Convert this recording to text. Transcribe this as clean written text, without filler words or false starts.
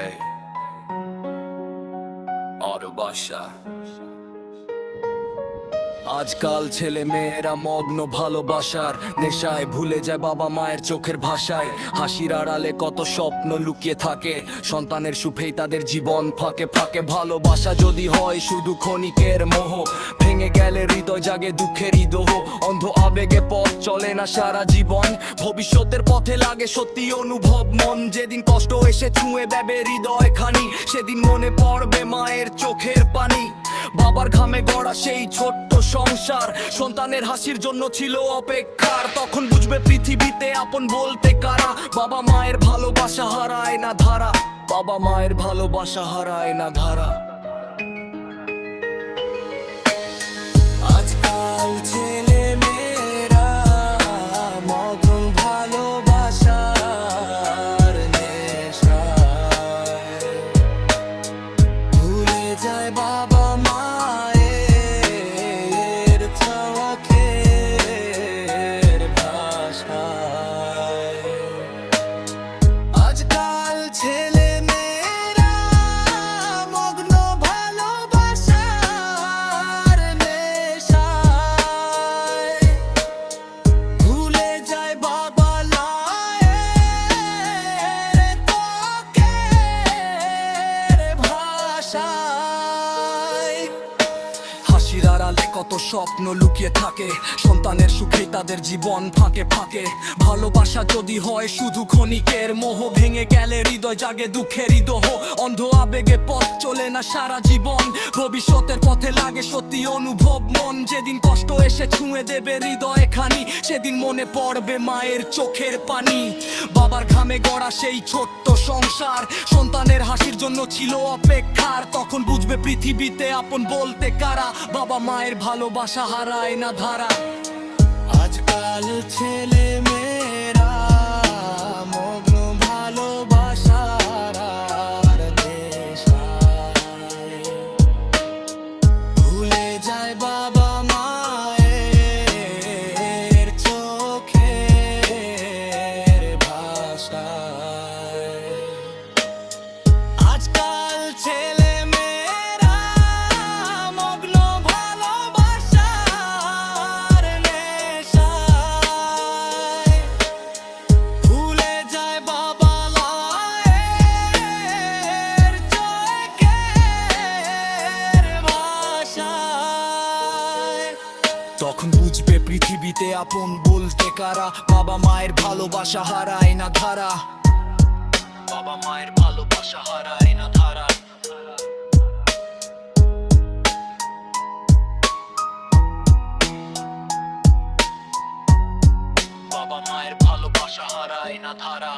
Ey, অরবাসা। আজকাল ছেলে মেয়েরা মগ্ন ভালোবাসার নেশায়, ভুলে যায় বাবা মায়ের চোখের ভাষায়। হাসির আড়ালে কত স্বপ্ন লুকিয়ে থাকে, সন্তানের সুখেই তাদের জীবন ফাঁকে ফাঁকে। ভালোবাসা যদি হয় শুধু ক্ষণিকের মোহ, ভেঙে গেলে হৃদয় জাগে দুঃখের দোহ। অন্ধ আবেগে পথ চলে না সারা জীবন, ভবিষ্যতের পথে লাগে সত্যি অনুভব। মন যেদিন কষ্ট এসে ছুঁয়ে দেবে হৃদয় খানি, সেদিন মনে পড়বে মায়ের চোখের পানি। বাবার ঘামে গড়া সেই ছোট্ট সংসার সন্তানের হাসির জন্য ছিল অপেক্ষার। তখন বুঝবে পৃথিবীতে আপন বলতে কারা। বাবা মায়ের ভালোবাসা হারায় না ধারা, বাবা মায়ের ভালোবাসা হারায় না ধারা। আজকাল ছেলে মেয়েরা মগ্ন ভালোবাসার নেশায়, ভুলে যায় বাবা মায়ের চোখের ভাষায়। আজকাল ছেলে মেয়েরা মগ্ন ভালোবাসার নেশায়, ভুলে যায় বাবা মায়ের চোখের ভাষায়। হাসির আড়ালে কত স্বপ্ন লুকিয়ে থাকে, সন্তানের সুখেই তাদের জীবন ফাঁকে ফাঁকে। ভালোবাসা যদি হয় শুধু ক্ষণিকের মোহ, ভেঙে গেলে হৃদয় জাগে দুঃখের দোহ। অন্ধ আবেগে পথ চলে না সারা জীবন, ভবিষ্যতের পথে লাগে সত্যি অনুভব। মন যেদিন কষ্ট এসে ছুঁয়ে দেবে হৃদয় খানি, সেদিন মনে পড়বে মায়ের চোখের পানি। বাবার ঘামে গড়া সেই ছোট্ট সংসার সন্তানের হাসির জন্য ছিল অপেক্ষার। তখন বুঝবে পৃথিবীতে আপন বলতে কারা, বাবা মায়ের ভালোবাসা হারায় না ধারা। আজকাল ছেলে মেয়েরা মগ্ন ভালোবাসার নেশায়, ভুলে যায় বাবা মায়ের চোখের ভাষায়। আজকাল ছেলে মেয়েরা মগ্ন ভালোবাসার নেশায়, ভুলে যায় বাবা মায়ের চোখের ভাষায়। তখন বুঝবে পৃথিবীতে আপন বলতে কারা, বাবা মায়ের ভালোবাসা হারায় না ধারা, বাবা মায়ের ভালোবাসা হারায় না ধারা। বাবা মায়ের ভালোবাসা হারায় না ধারা।